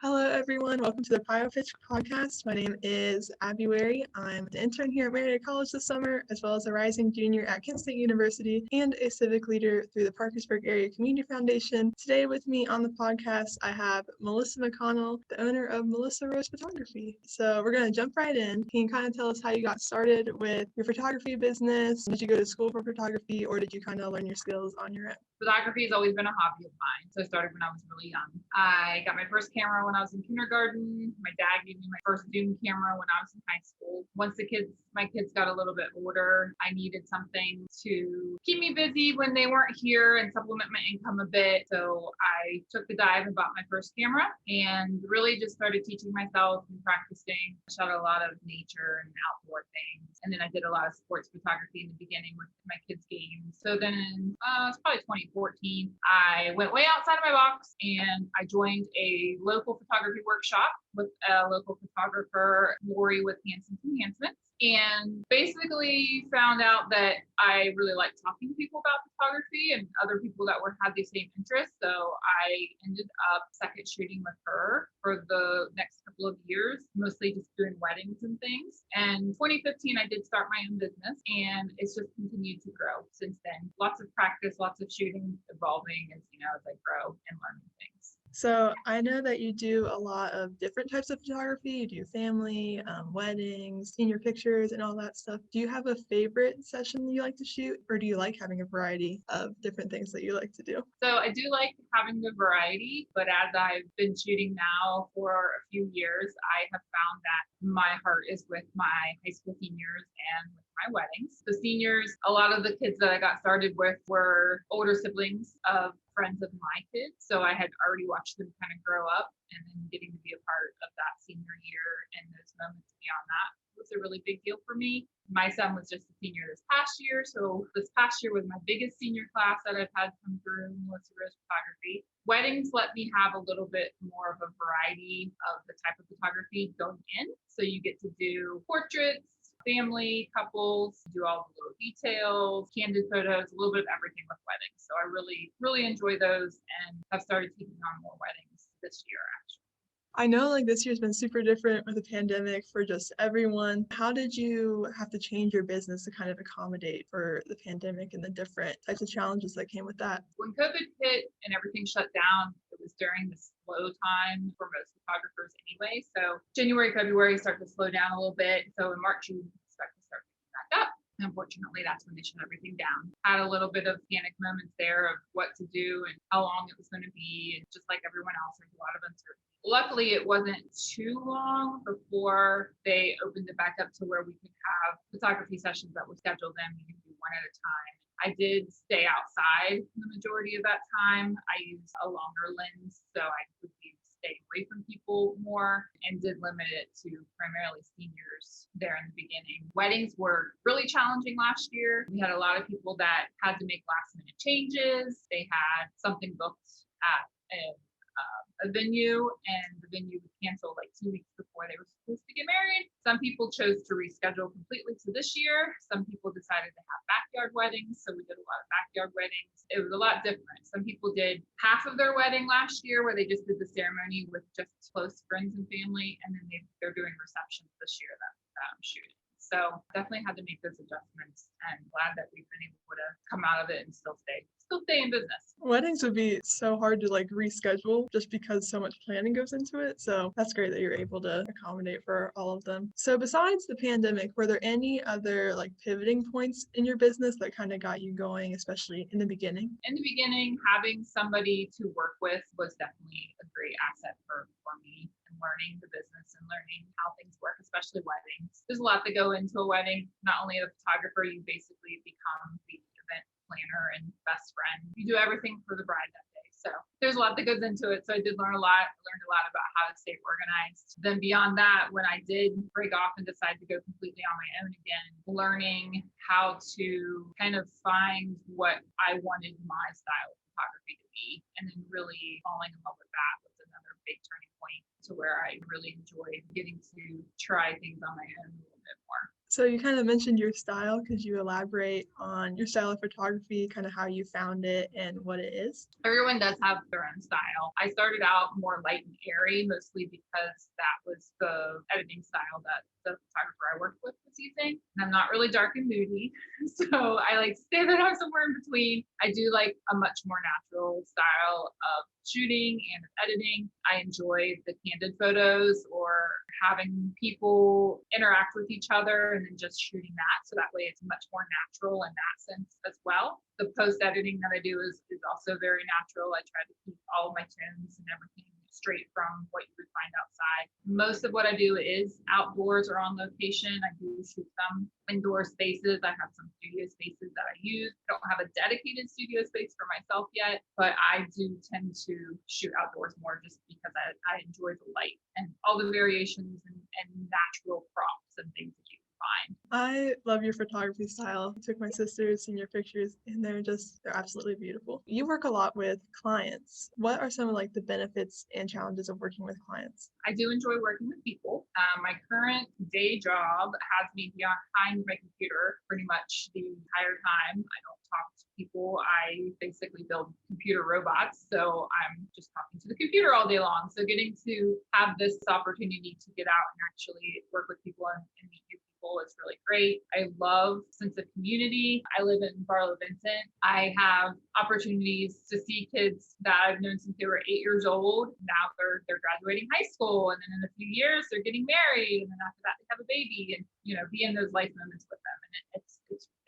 Hello, everyone. Welcome to the PioPitch podcast. My name is Werry. I'm an intern here at Marietta College this summer, as well as a rising junior at Kent State University and a civic leader through the Parkersburg Area Community Foundation. Today with me on the podcast, I have Melissa McConell, the owner of Melissa Rose Photography. So we're going to jump right in. Can you kind of tell us how you got started with your photography business? Did you go to school for photography, or did you kind of learn your skills on your own? Photography has always been a hobby of mine. So I started when I was really young. I got my first camera when I was in kindergarten. My dad gave me my first Zoom camera when I was in high school. Once my kids got a little bit older, I needed something to keep me busy when they weren't here and supplement my income a bit. So I took the dive and bought my first camera and really just started teaching myself and practicing. I shot a lot of nature and outdoor things. And then I did a lot of sports photography in the beginning with my kids' games. So then it's probably 2014, I went way outside of my box and I joined a local photography workshop with a local photographer, Werry with Enhancements, and basically found out that I really liked talking to people about photography and other people that had the same interests. So I ended up second shooting with her for the next couple of years, mostly just doing weddings and things. And 2015, I did start my own business and it's just continued to grow since then. Lots of practice, lots of shooting, evolving as I grow and learn new things. So I know that you do a lot of different types of photography. You do family, weddings, senior pictures, and all that stuff. Do you have a favorite session you like to shoot, or do you like having a variety of different things that you like to do? So I do like having the variety, but as I've been shooting now for a few years, I have found that my heart is with my high school seniors and with my weddings. The seniors, a lot of the kids that I got started with were older siblings of friends of my kids. So I had already watched them kind of grow up, and then getting to be a part of that senior year and those moments beyond that was a really big deal for me. My son was just a senior this past year. So this past year was my biggest senior class that I've had come through Melissa Rose Photography. Weddings let me have a little bit more of a variety of the type of photography going in. So you get to do portraits, family, couples, do all the little details, candid photos, a little bit of everything with weddings. So I really, really enjoy those and have started taking on more weddings this year, actually. I know this year's been super different with the pandemic for just everyone. How did you have to change your business to kind of accommodate for the pandemic and the different types of challenges that came with that? When COVID hit and everything shut down, it was during the slow time for most photographers anyway. So January, February start to slow down a little bit. So in March, you expect to start picking back up. Unfortunately, that's when they shut everything down. Had a little bit of panic moments there of what to do and how long it was going to be. And just like everyone else, there's a lot of uncertainty. Luckily, it wasn't too long before they opened it back up to where we could have photography sessions that were scheduled in. We could do one at a time. I did stay outside the majority of that time. I used a longer lens, so I could stay away from people more, and did limit it to primarily seniors there in the beginning. Weddings were really challenging last year. We had a lot of people that had to make last minute changes. They had something booked at a venue, and the venue would cancel 2 weeks before they were supposed to get married. Some people chose to reschedule completely to this year. Some people decided to have backyard weddings, so we did a lot of backyard weddings. It was a lot different. Some people did half of their wedding last year where they just did the ceremony with just close friends and family, and then they're doing receptions this year that I'm shooting. So definitely had to make those adjustments, and glad that we've been able to come out of it and still stay in business. Weddings would be so hard to reschedule just because so much planning goes into it. So that's great that you're able to accommodate for all of them. So besides the pandemic, were there any other pivoting points in your business that kind of got you going, especially in the beginning? In the beginning, having somebody to work with was definitely a great asset for me, and learning the business and learning how things work, especially weddings. There's a lot that go into a wedding. Not only a photographer, you basically become the event planner and best friend. You do everything for the bride that day. So there's a lot that goes into it. So I did learn a lot. I learned a lot about how to stay organized. Then beyond that, when I did break off and decide to go completely on my own again, learning how to kind of find what I wanted my style of photography to be, and then really falling in love with that was another big turning point to where I really enjoyed getting to try things on my own a little bit more. So you kind of mentioned your style. Could you elaborate on your style of photography, kind of how you found it and what it is? Everyone does have their own style. I started out more light and airy, mostly because that was the editing style that the photographer I worked with was using. And I'm not really dark and moody. So I like to say that I'm somewhere in between. I do like a much more natural style of shooting and of editing. I enjoy the candid photos or having people interact with each other and then just shooting that. So that way it's much more natural in that sense as well. The post editing that I do is also very natural. I try to keep all of my trims and everything straight from what you would find outside. Most of what I do is outdoors or on location. I do shoot some indoor spaces. I have some studio spaces that I use. I don't have a dedicated studio space for myself yet, but I do tend to shoot outdoors more just because I enjoy the light and all the variations and natural props and things that you can find. I love your photography style. I took my sister's senior pictures and they're absolutely beautiful. You work a lot with clients. What are some of like the benefits and challenges of working with clients? I do enjoy working with people. My current day job has me behind my computer pretty much the entire time. I don't talk to people. I basically build computer robots. So I'm just talking to the computer all day long. So getting to have this opportunity to get out and actually work with people and meet new people is really great. I love sense of community. I live in Barlow Vincent. I have opportunities to see kids that I've known since they were 8 years old. Now they're graduating high school, and then in a few years they're getting married, and then after that they have a baby, and be in those life moments with them. And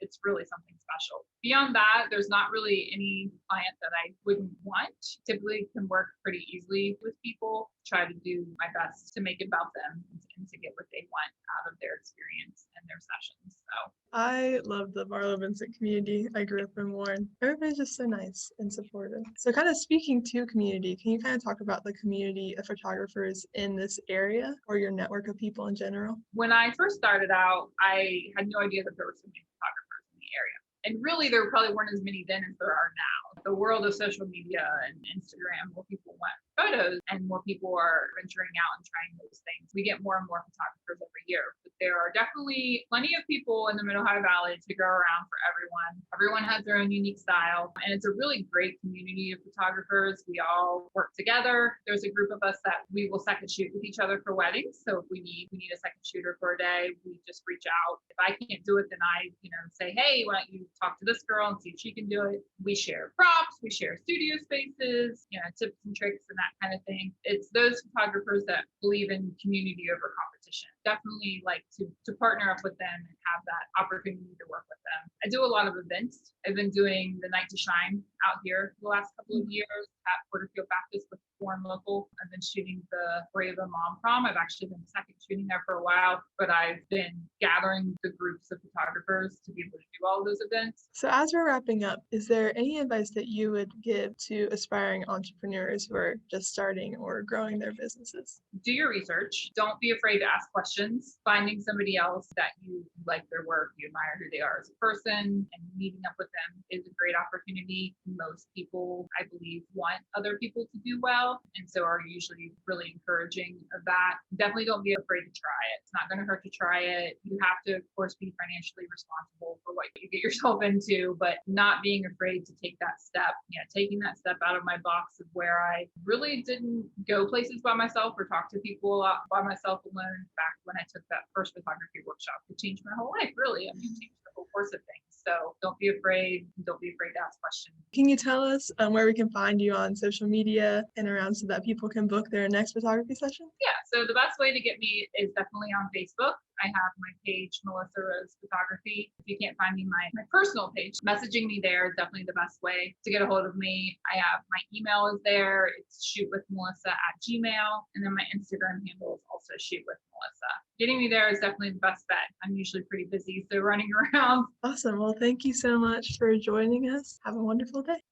it's really something special. Beyond that, there's not really any client that I wouldn't want. Typically can work pretty easily with people. Try to do my best to make it about them and to get what they want out of their experience and their sessions. So I love the Barlow Vincent community. I grew up in Warren. Everybody's just so nice and supportive. So kind of speaking to community, can you kind of talk about the community of photographers in this area or your network of people in general? when I first started out, I had no idea that there were so many photographers in the area. And really, there probably weren't as many then as there are now. The world of social media and Instagram, more people want photos and more people are venturing out and trying those things. We get more and more photographers every year, but there are definitely plenty of people in the Mid-Ohio Valley to go around for everyone. Everyone has their own unique style, and it's a really great community of photographers. We all work together. There's a group of us that we will second shoot with each other for weddings. So if we need a second shooter for a day, we just reach out. If I can't do it, then I, say, hey, why don't you talk to this girl and see if she can do it. We share props, we share studio spaces, tips and tricks and that kind of thing. It's those photographers that believe in community over competition. Definitely like to partner up with them and have that opportunity to work with them. I do a lot of events. I've been doing the Night to Shine out here for the last couple of years at Porterfield Baptist with Warren Local. I've been shooting the Brave Mom Prom. I've actually been second shooting there for a while, but I've been gathering the groups of photographers to be able to do all those events. So as we're wrapping up, is there any advice that you would give to aspiring entrepreneurs who are just starting or growing their businesses? Do your research. Don't be afraid to ask questions. Finding somebody else that you like their work, you admire who they are as a person, and meeting up with them is a great opportunity. Most people, I believe, want other people to do well, and so are usually really encouraging of that. Definitely don't be afraid to try it. It's not going to hurt to try it. You have to, of course, be financially responsible for what you get yourself into, but not being afraid to take that step. Taking that step out of my box of where I really didn't go places by myself or talk to people a lot by myself alone. Back when I took that first photography workshop, it changed my whole life, really. I mean, it changed the whole course of things. So don't be afraid. Don't be afraid to ask questions. Can you tell us where we can find you on social media and around so that people can book their next photography session? Yeah, so the best way to get me is definitely on Facebook. I have my page, Melissa Rose Photography. If you can't find me, my personal page, messaging me there is definitely the best way to get a hold of me. I have my email is there. It's shootwithmelissa@gmail. And then my Instagram handle is also shootwithmelissa. Getting me there is definitely the best bet. I'm usually pretty busy, so running around. Awesome. Well, thank you so much for joining us. Have a wonderful day.